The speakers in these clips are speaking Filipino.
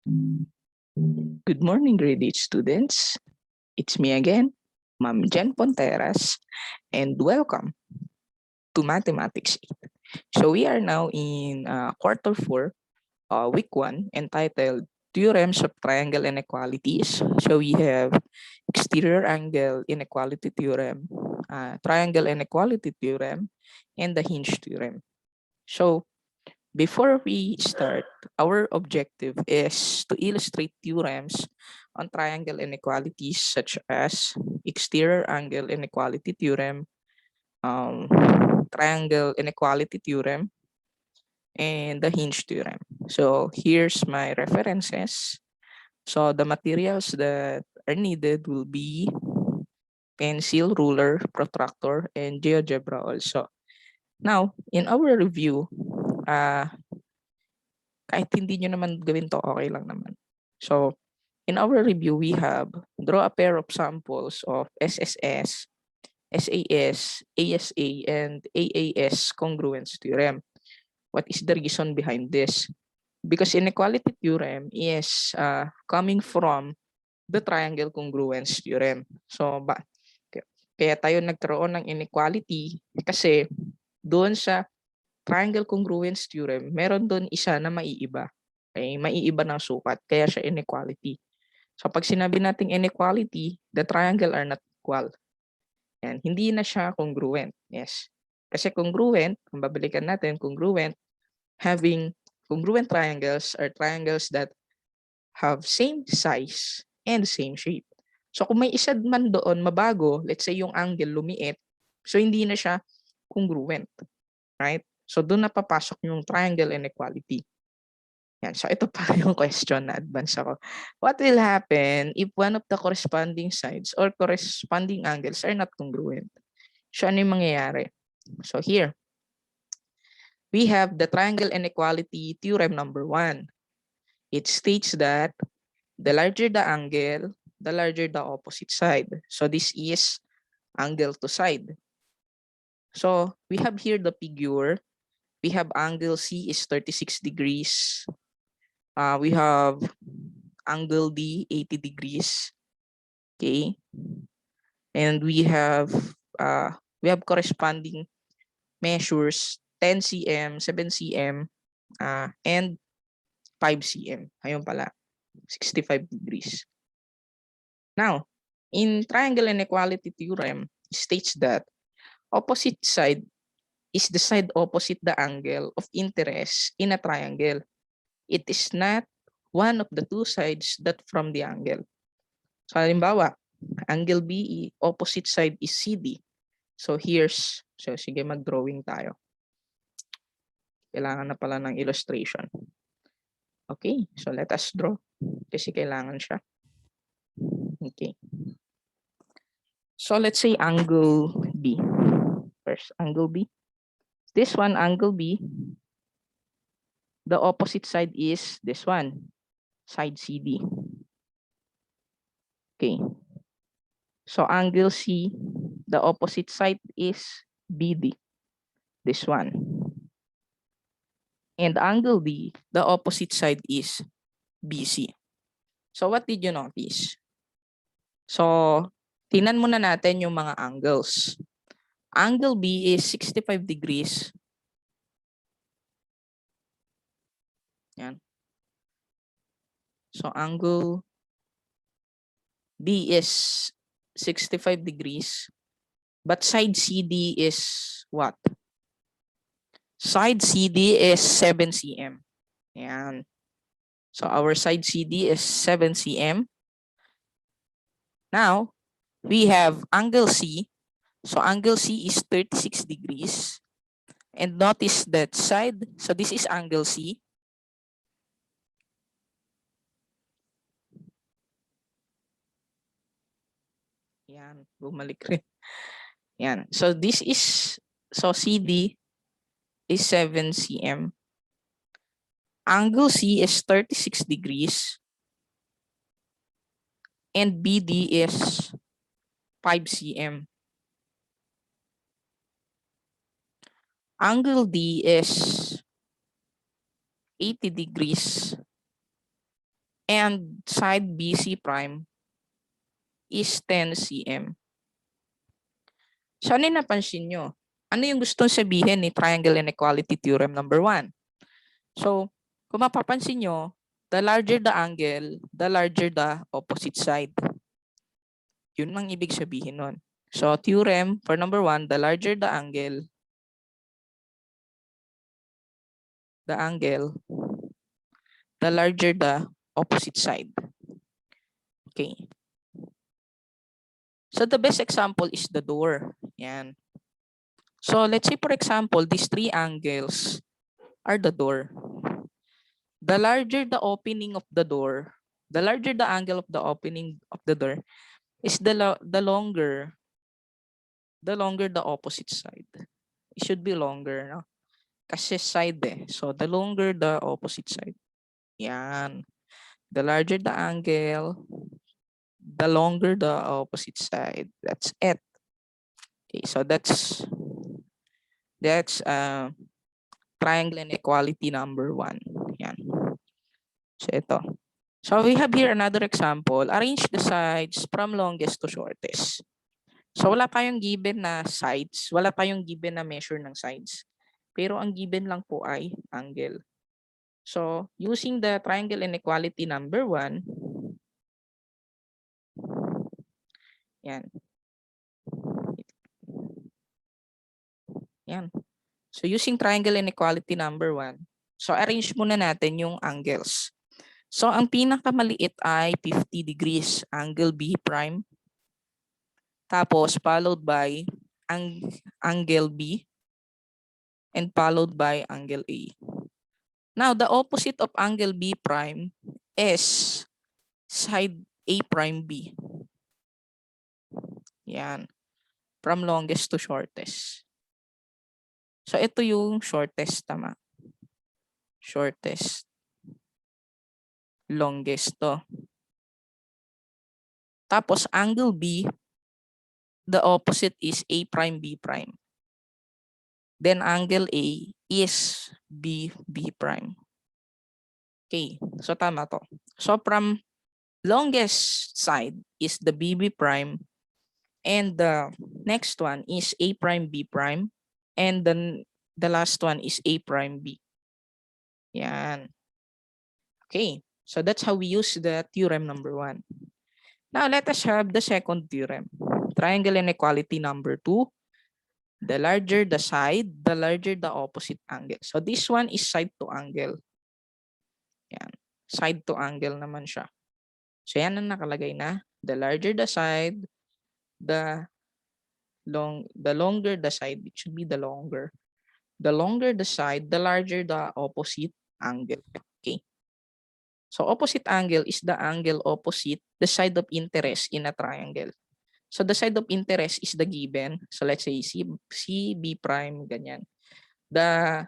Good morning, grade 8 students. It's me again, Ma'am Jen Ponteras, and welcome to Mathematics 8. So we are now in quarter 4, week 1, entitled Theorems of Triangle Inequalities. So we have exterior angle inequality theorem, triangle inequality theorem, and the hinge theorem. So before we start, our objective is to illustrate theorems on triangle inequalities such as exterior angle inequality theorem, um, triangle inequality theorem, and the hinge theorem. So here's my references. So the materials that are needed will be pencil, ruler, protractor, and GeoGebra also. Now, in our review, kahit hindi nyo naman gawin to, okay lang naman. So, in our review, we have draw a pair of samples of SSS, SAS, ASA, and AAS congruence theorem. What is the reason behind this? Because inequality theorem is coming from the triangle congruence theorem. So, kaya tayo nagkaroon ng inequality kasi doon sa triangle congruence theorem, meron doon isa na maiiba. Okay? Maiiba ng sukat, kaya siya inequality. So pag sinabi nating inequality, the triangle are not equal. Yan, hindi na siya congruent. Yes. Kasi congruent, kung babalikan natin, congruent, having congruent triangles are triangles that have same size and same shape. So kung may isa man doon mabago, let's say yung angle lumiit, so hindi na siya congruent. Right? So doon na papasok yung triangle inequality. Yan. So ito pa yung question na advance ako. What will happen if one of the corresponding sides or corresponding angles are not congruent? So ano yung mangyayari? So here, we have the triangle inequality theorem number 1. It states that the larger the angle, the larger the opposite side. So this is angle to side. So we have here the figure. We have angle C is 36 degrees. We have angle D 80 degrees. Okay. And we have corresponding measures 10 cm, 7 cm, and 5 cm. Ayun pala, 65 degrees. Now, in triangle inequality theorem, states that opposite side is the side opposite the angle of interest in a triangle. It is not one of the two sides that from the angle. So halimbawa, angle B, opposite side is CD. So sige mag-drawing tayo. Kailangan na pala ng illustration. Okay, so let us draw. Kasi kailangan siya. Okay. So let's say angle B. First, angle B. This one, angle B. The opposite side is this one, side CD. Okay. So angle C, the opposite side is BD. This one. And angle D, the opposite side is BC. So what did you notice? So, tingnan muna natin yung mga angles. Angle B is 65 degrees. Yan. So, angle B is 65 degrees. But side CD is what? Side CD is 7 cm. Yan. So, our side CD is 7 cm. Now, we have angle C. So, angle C is 36 degrees. And notice that side. So, this is angle C. Yan, bumalik rin. Yan. So this is, so CD is 7 cm. Angle C is 36 degrees. And BD is 5 cm. Angle D is 80 degrees. and side BC prime is 10 cm. So ano yung napansin nyo? Ano yung gustong sabihin ni triangle inequality theorem number 1? So, kung mapapansin nyo, the larger the angle, the larger the opposite side. Yun ang ibig sabihin nun. So, theorem for number 1, the larger the angle, the larger the opposite side. Okay. So, the best example is the door. Yan. So, let's say, for example, these three angles are the door. The larger the opening of the door, the larger the angle of the opening of the door is the longer the opposite side. It should be longer, no? Kasi side eh. So, the longer the opposite side. Yan. The larger the angle, the longer the opposite side. That's it. Okay, so that's triangle inequality number 1. Yan. So, ito. So, we have here another example. Arrange the sides from longest to shortest. So, wala tayong given na sides. Wala tayong given na measure ng sides. Pero ang given lang po ay angle. So, using the triangle inequality number 1, yan. Yan. So, using triangle inequality number 1, so arrange muna natin yung angles. So, ang pinakamaliit ay 50 degrees, angle B prime. Tapos, followed by angle B and followed by angle A. Now, the opposite of angle B prime is side A prime B. Yan. From longest to shortest. So, ito yung shortest, tama. Shortest. Longest to. Tapos, angle B, the opposite is A prime B prime. Then, angle A is B prime. Okay. So, tama to. So, from longest side is the BB prime. And the next one is A prime B prime. And then the last one is A prime B. Yan. Okay. So that's how we use the theorem number 1. Now let us have the second theorem. Triangle inequality number 2. The larger the side, the larger the opposite angle. So this one is side to angle. Yan. Side to angle naman siya. So yan ang nakalagay na. The larger the side, the longer the side, it should be the longer. The longer the side, the larger the opposite angle. Okay. So opposite angle is the angle opposite the side of interest in a triangle. So the side of interest is the given. So let's say C B prime, ganyan. The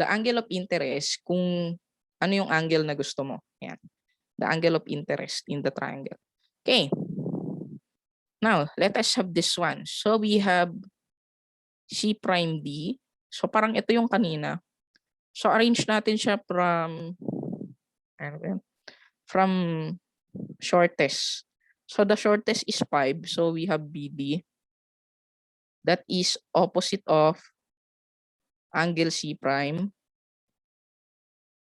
angle of interest, kung ano yung angle na gusto mo. Yan. The angle of interest in the triangle. Okay. Now, let us have this one. So we have C prime D. So parang ito yung kanina. So arrange natin siya from shortest. So the shortest is 5. So we have BD. That is opposite of angle C prime.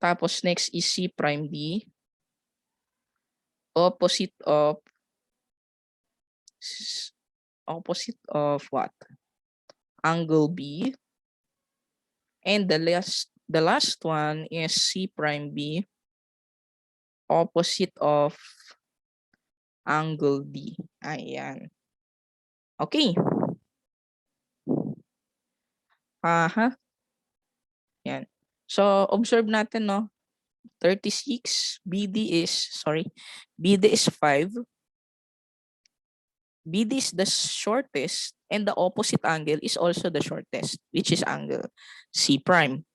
Tapos next is C prime D. Opposite of what? Angle B. And the last one is C prime B. Opposite of angle D. Ayan. Okay. Yan. So, observe natin, no? 36, BD is 5. BD is the shortest and the opposite angle is also the shortest, which is angle C prime.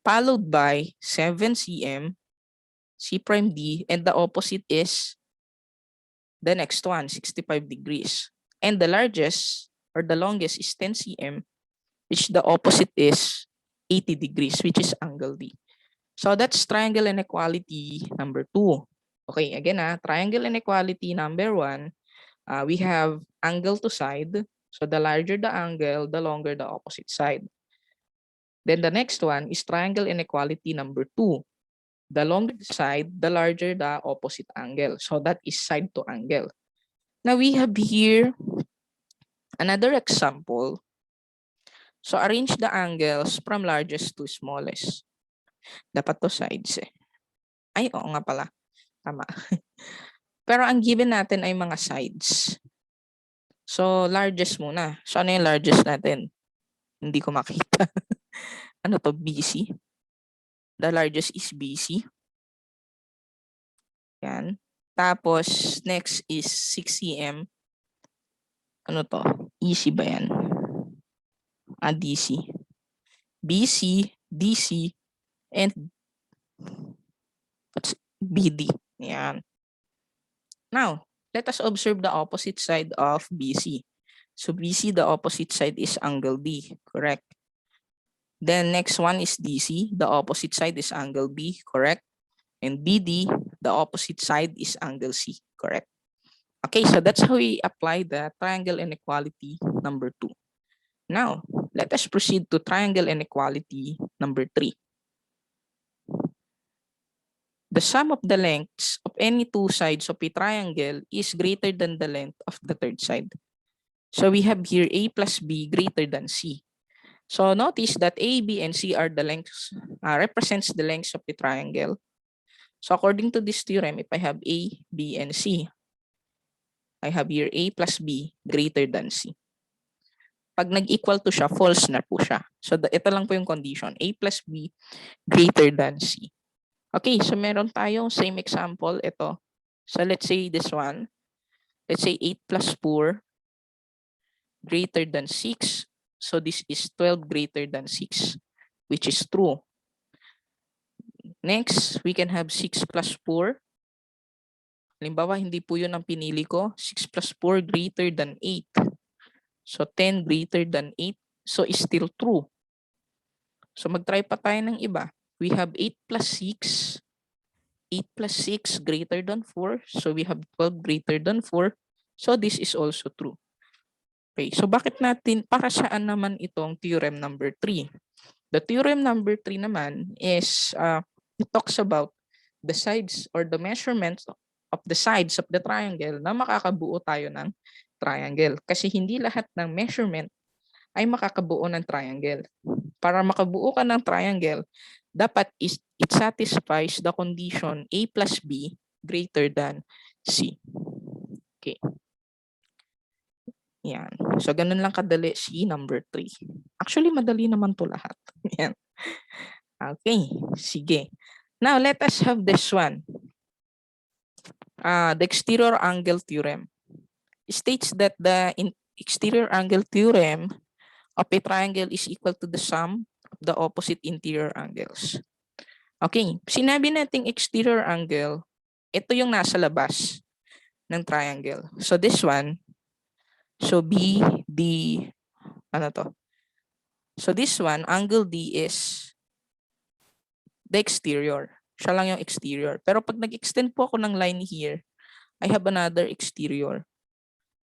Followed by 7 cm, C prime D, and the opposite is the next one, 65 degrees. And the largest or the longest is 10 cm, which the opposite is 80 degrees, which is angle D. So that's triangle inequality number 2. Okay, again, triangle inequality number 1, we have angle to side. So the larger the angle, the longer the opposite side. Then the next one is triangle inequality number 2. The longer the side, the larger the opposite angle. So that is side to angle. Now we have here another example. So arrange the angles from largest to smallest. Dapat to sides eh. Ay, oo nga pala. Tama. Pero ang given natin ay mga sides. So largest muna. So ano yung largest natin? Hindi ko makita. Ano to? BC? The largest is BC. Yan. Tapos next is 6 cm. Ano to? EC ba yan? DC. BC, DC, and BD. Yan. Now, let us observe the opposite side of BC. So BC, the opposite side is angle D, correct? Then next one is DC, the opposite side is angle B, correct? And BD, the opposite side is angle C, correct? Okay, so that's how we apply the triangle inequality number 2. Now, let us proceed to triangle inequality number 3. The sum of the lengths of any two sides of a triangle is greater than the length of the third side. So we have here A plus B greater than C. So notice that A, B, and C are the lengths, represents the lengths of the triangle. So according to this theorem, if I have A, B, and C, I have here A plus B greater than C. Pag nag-equal to siya, false na po siya. So ito lang po yung condition, A plus B greater than C. Okay, so meron tayong same example, ito. So let's say this one. Let's say 8 plus 4 greater than 6. So this is 12 greater than 6, which is true. Next, we can have 6 plus 4. Halimbawa, hindi po yun ang pinili ko. 6 plus 4 greater than 8. So 10 greater than 8. So is still true. So mag-try pa tayo ng iba. We have 8 plus 6. 8 plus 6 greater than 4. So we have 12 greater than 4. So this is also true. Okay, so bakit natin, para saan naman itong theorem number 3? The theorem number 3 naman is, it talks about the sides or the measurements of the sides of the triangle na makakabuo tayo ng triangle. Kasi hindi lahat ng measurement ay makakabuo ng triangle. Para makabuo ka ng triangle, dapat it satisfies the condition A plus B greater than C. Okay. Yan. So, ganun lang kadali si number 3. Actually, madali naman to lahat. Yan. Okay. Sige. Now, let us have this one. The exterior angle theorem. It states that the exterior angle theorem of a triangle is equal to the sum of the opposite interior angles. Okay. Sinabi nating exterior angle, ito yung nasa labas ng triangle. So, this one, so B, D, ano to? So this one, angle D is the exterior. Siya lang yung exterior. Pero pag nag-extend po ako ng line here, I have another exterior.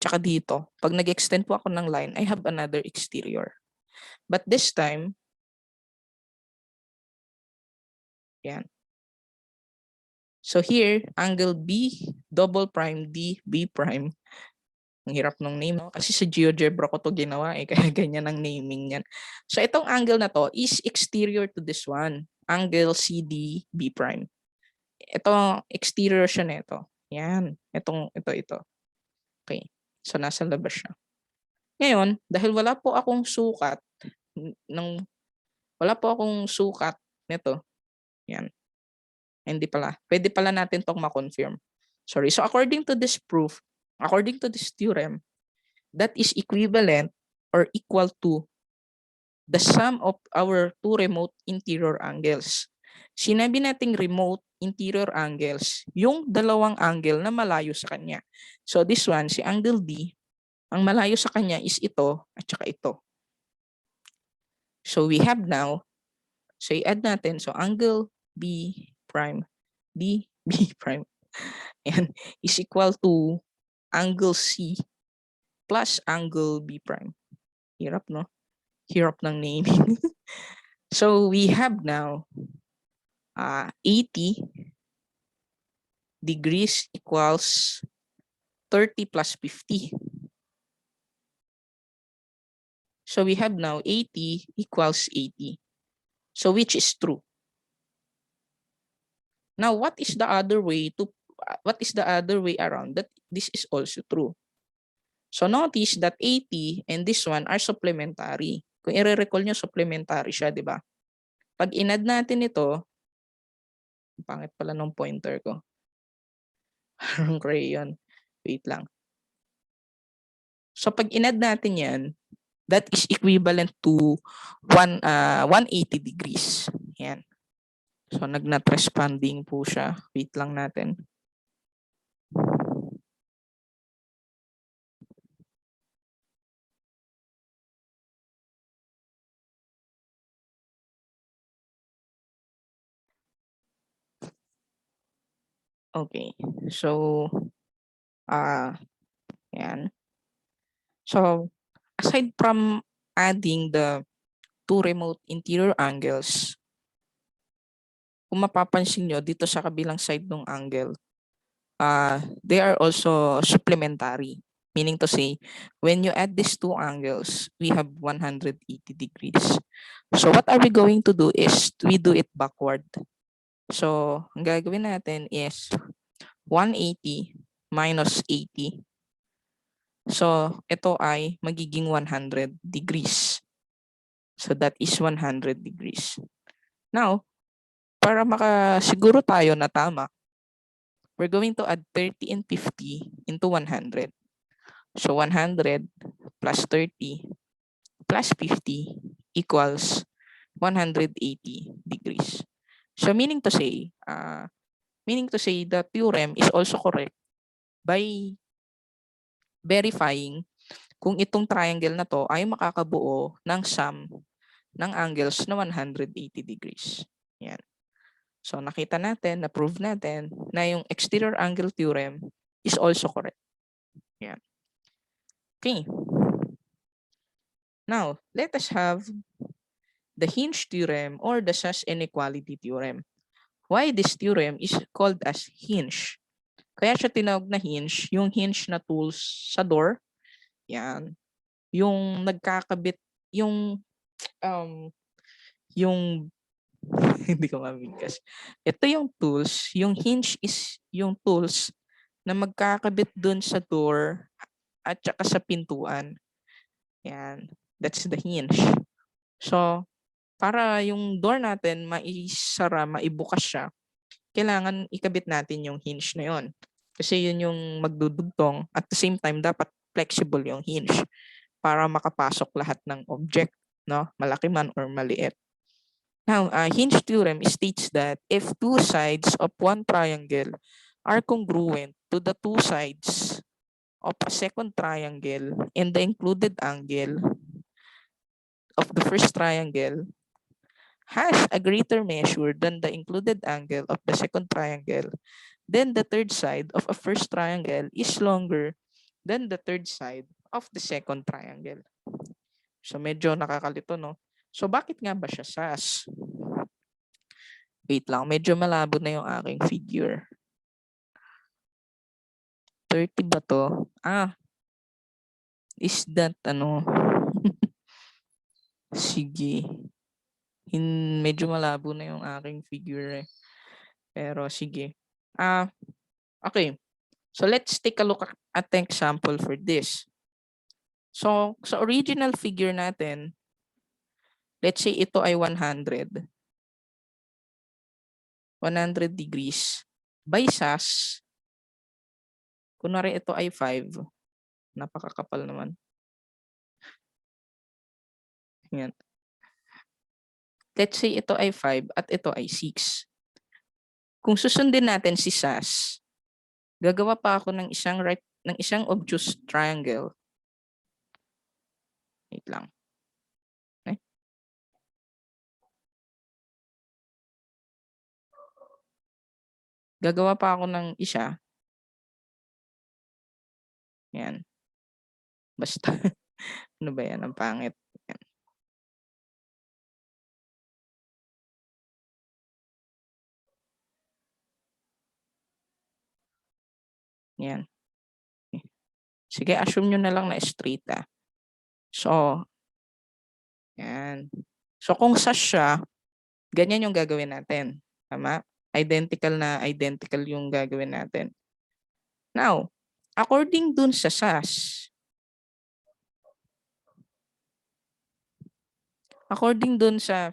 Tsaka dito, pag nag-extend po ako ng line, I have another exterior. But this time, yan. So here, angle B, double prime D, B prime. Ang hirap ng name, no? Kasi sa GeoGebra ko to ginawa eh, kaya ganyan ang naming niyan. So itong angle na to is exterior to this one, angle CD B prime. Ito exterior siya nito. Yan, ito. Okay. So nasa labas siya. Ngayon, dahil wala po akong sukat nito. Yan. Hindi pala. Pwede pala natin tong ma-confirm. Sorry. So according to this proof, according to this theorem, that is equivalent or equal to the sum of our two remote interior angles. Sinabi nating remote interior angles, yung dalawang angle na malayo sa kanya. So this one, si angle D, ang malayo sa kanya is ito at saka ito. So we have now, so i-add natin, so angle B prime D B prime and is equal to angle C plus angle B prime. Hirap, no? Hirap ng naming. So we have now 80 degrees equals 30 plus 50. So we have now 80 equals 80. So which is true? Now what is the other way around that this is also true? So notice that 80 and this one are supplementary. Kung i-recall nyo, supplementary siya, di ba? Pag in-add natin ito, pangit pala ng pointer ko. Parang crayon. Wait lang. So pag in-add natin yan, that is equivalent to 180 degrees. Yan. So nag-not responding po siya. Wait lang natin. Okay. So yan. So aside from adding the two remote interior angles, kung mapapansin nyo dito sa kabilang side ng angle, they are also supplementary. Meaning to say, when you add these two angles, we have 180 degrees. So what are we going to do is we do it backward. So ang gagawin natin is 180 minus 80. So ito ay magiging 100 degrees. So that is 100 degrees. Now, para makasiguro tayo na tama, we're going to add 30 and 50 into 100. So 100 plus 30 plus 50 equals 180 degrees. So meaning to say the theorem is also correct by verifying kung itong triangle na to ay makakabuo ng sum ng angles na 180 degrees. Yan. So nakita natin, na-prove natin na yung exterior angle theorem is also correct. Yan. Okay. Now, let us have the hinge theorem or the Sachs inequality theorem. Why this theorem is called as hinge? Kaya siya tinawag na hinge, yung hinge na tools sa door. Yan. Yung nagkakabit, yung hindi ko mabigkas. Ito yung tools, yung hinge is yung tools na magkakabit dun sa door at saka sa pintuan. Yan. That's the hinge. So, para yung door natin maisara, maibukas siya, kailangan ikabit natin yung hinge na yon. Kasi yun yung magdudugtong. At the same time, dapat flexible yung hinge para makapasok lahat ng object, no? Malaki man or maliit. Now, hinge theorem states that if two sides of one triangle are congruent to the two sides of a second triangle and the included angle of the first triangle has a greater measure than the included angle of the second triangle, then the third side of a first triangle is longer than the third side of the second triangle. So medyo nakakalito, no? So bakit nga ba siya SAS? Wait lang, medyo malabo na yung aking figure. 30 ba to? Is that ano? Sige. Medyo malabo na yung aking figure eh. Pero sige. Okay. So let's take a look at the example for this. So sa original figure natin, let's say ito ay 100. 100 degrees. By SAS, kunwari ito ay 5. Napakakapal naman. Yan. Let's say ito ay 5 at ito ay 6. Kung susundin natin si SAS, gagawa pa ako ng isang obtuse triangle. Wait lang. Okay. Gagawa pa ako ng isa. Yan. Basta. Ano ba yan? Ang pangit. Yan. Yan. Sige, assume nyo na lang na straight So, yan. So, kung SAS siya, ganyan yung gagawin natin. Tama? Identical yung gagawin natin. Now, according dun sa SAS, according dun sa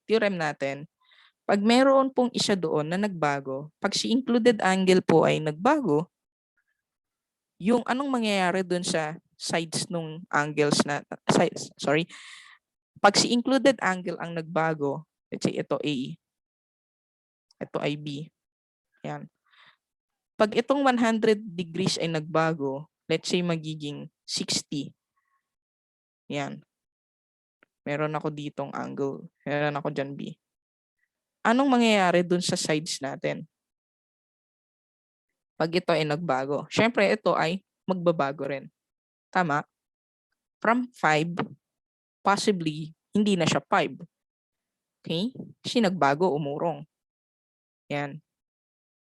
theorem natin, pag meron pong isa doon na nagbago, pag si included angle po ay nagbago, yung anong mangyayari doon sa sides nung angles na pag si included angle ang nagbago, let's say ito A, ito ay B. Yan. Pag itong 100 degrees ay nagbago, let's say magiging 60. Yan. Meron ako ditong angle. Meron ako dyan B. Anong mangyayari doon sa sides natin? Pag ito ay nagbago. Siyempre, ito ay magbabago rin. Tama? From 5, possibly, hindi na siya 5. Okay? Kasi nagbago, umurong. Yan.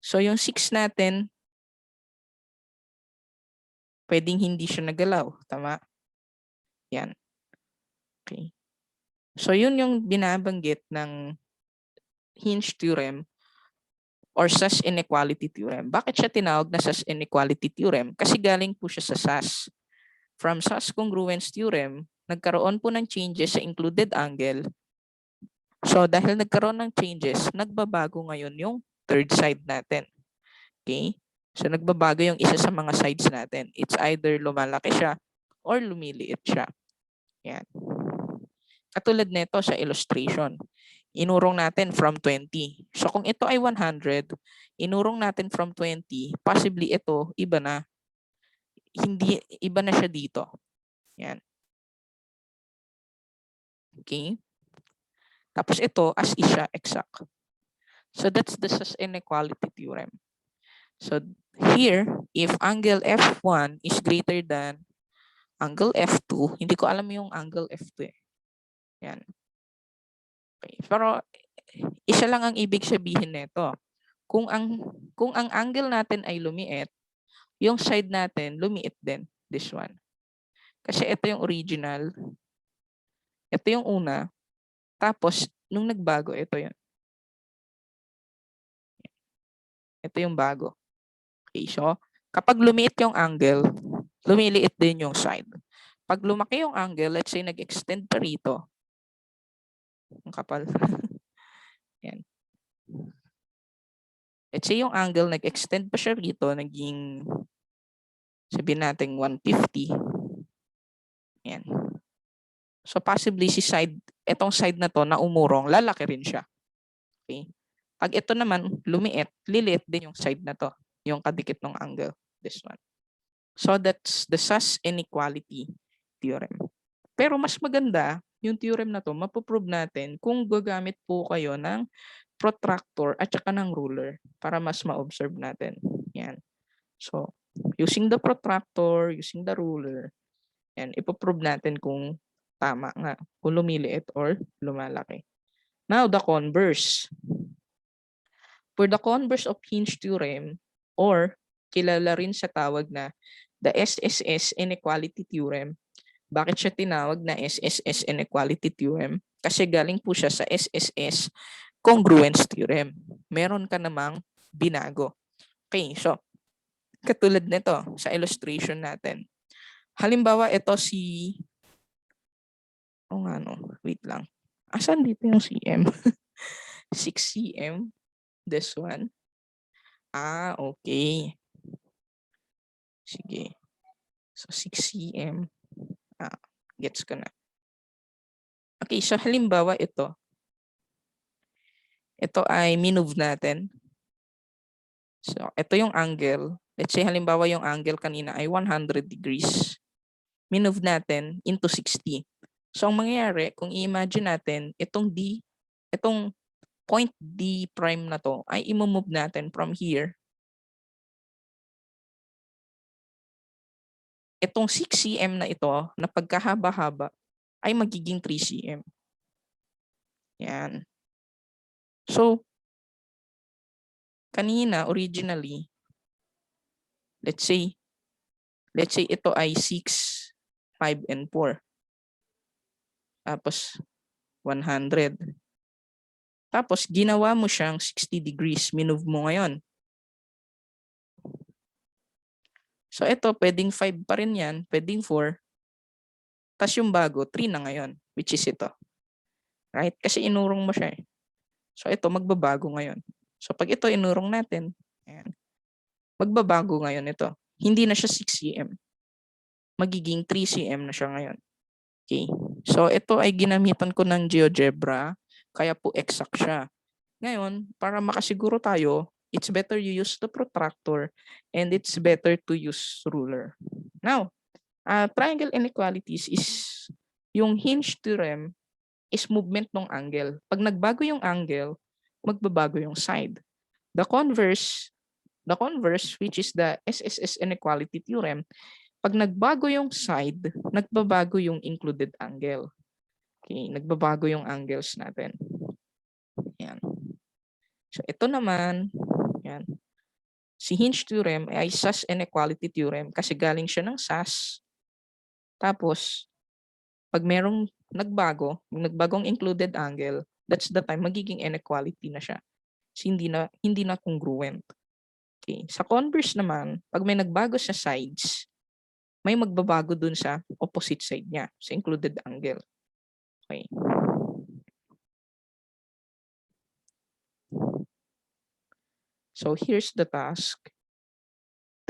So, yung 6 natin, pwedeng hindi siya nagalaw. Tama? Yan. Okay. So, yun yung binabanggit ng Hinge theorem or SAS inequality theorem. Bakit siya tinawag na SAS inequality theorem? Kasi galing po siya sa SAS. From SAS congruence theorem, nagkaroon po ng changes sa included angle. So dahil nagkaroon ng changes, nagbabago ngayon yung third side natin. Okay? So nagbabago yung isa sa mga sides natin. It's either lumalaki siya or lumiliit siya. Yan. Katulad nito sa illustration. Inurong natin from 20. So kung ito ay 100, inurong natin from 20, possibly ito, iba na. Hindi, iba na siya dito. Yan. Okay? Tapos ito, as is siya, exact. So that's the SAS inequality theorem. So here, if angle F1 is greater than angle F2, hindi ko alam yung angle F2 eh. Yan. Okay. Pero isa lang ang ibig sabihin nito. Kung ang angle natin ay lumiit, yung side natin lumiit din, this one. Kasi ito yung original, ito yung una, tapos nung nagbago, ito yun. Ito yung bago. Okay, so kapag lumiit yung angle, lumiliit din yung side. Pag lumaki yung angle, let's say nag-extend pa rito, ang kapal. Yan. Let's say yung angle nag-extend pa siya rito, naging sabihin natin 150. Yan. So possibly si side, etong side na to na umurong, lalaki rin siya. Okay? Pag ito naman lumiit, liliit din yung side na to, yung kadikit ng angle, this one. So that's the SAS inequality theorem. Pero mas maganda, yung theorem na to, mapoprove natin kung gagamit po kayo ng protractor at saka ng ruler para mas ma-observe natin. Yan. So, using the protractor, using the ruler, yan, ipoprove natin kung tama nga, kung lumiliit or lumalaki. Now, the converse. For the converse of Hinge theorem, or kilala rin sa tawag na the SSS inequality theorem. Bakit siya tinawag na SSS inequality theorem? Kasi galing po siya sa SSS congruence theorem. Meron ka namang binago. Okay, so katulad nito sa illustration natin. Halimbawa, ito si... wait lang. Asan dito yung cm? 6 cm. This one. Okay. Sige. So, 6 cm. Gets ko na. Okay, so halimbawa ito. Ito ay minove natin. So, ito yung angle. Let's say halimbawa yung angle kanina ay 100 degrees. Minove natin into 60. So, ang mangyayari, kung i-imagine natin, itong point D prime na to ay i-move natin from here. Itong 6 cm na ito na pagkahaba-haba ay magiging 3 cm. Yan. So, kanina originally, let's say ito ay 6, 5, and 4. Tapos 100. Tapos ginawa mo siyang 60 degrees, minove mo ngayon. So ito, pwedeng 5 pa rin yan, pwedeng 4. Tapos yung bago, 3 na ngayon, which is ito. Right? Kasi inurong mo siya eh. So ito, magbabago ngayon. So pag ito inurong natin, ayan, magbabago ngayon ito. Hindi na siya 6 cm. Magiging 3 cm na siya ngayon. Okay. So ito ay ginamitan ko ng GeoGebra, kaya po exact siya. Ngayon, para makasiguro tayo, it's better you use the protractor and it's better to use ruler. Now, triangle inequalities is yung hinge theorem is movement ng angle. Pag nagbago yung angle, magbabago yung side. The converse which is the SSS inequality theorem, pag nagbago yung side, nagbabago yung included angle. Okay, nagbabago yung angles natin. Yan. So ito naman, yan. Si hinge theorem ay SAS inequality theorem kasi galing siya ng SAS. Tapos, pag merong nagbagong included angle, that's the time magiging inequality na siya. So, hindi na congruent. Okay. Sa converse naman, pag may nagbago sa sides, may magbabago dun sa opposite side niya, sa included angle. Okay. So here's the task.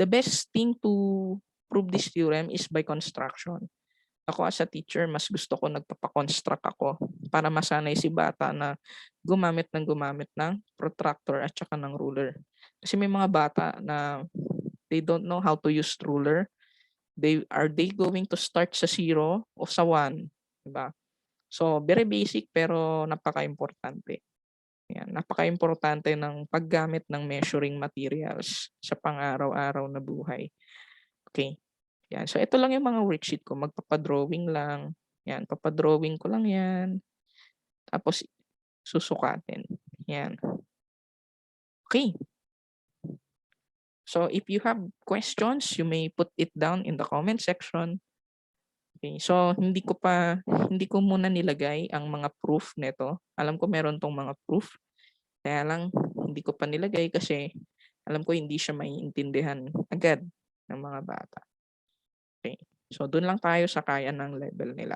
The best thing to prove this theorem is by construction. Ako as a teacher, mas gusto ko nagpapakonstruct ako para masanay si bata na gumamit ng protractor at saka ng ruler. Kasi may mga bata na they don't know how to use ruler. Are they going to start sa 0 o sa 1? Diba? So very basic pero napaka-importante. Yan, napaka-importante ng paggamit ng measuring materials sa pang-araw-araw na buhay. Okay. Yan. So ito lang yung mga worksheet ko. Magpapadrawing lang. Yan, papadrawing ko lang yan. Tapos susukatin. Yan. Okay. So if you have questions, you may put it down in the comment section. Okay. So hindi ko muna nilagay ang mga proof nito. Alam ko meron tong mga proof. Kaya lang hindi ko pa nilagay kasi alam ko hindi siya maiintindihan agad ng mga bata. Okay. So doon lang tayo sa kaya ng level nila.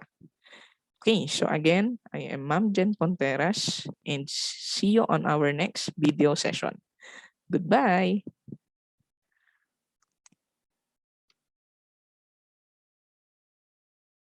Okay, so again, I am Ma'am Jen Ponteras and see you on our next video session. Goodbye!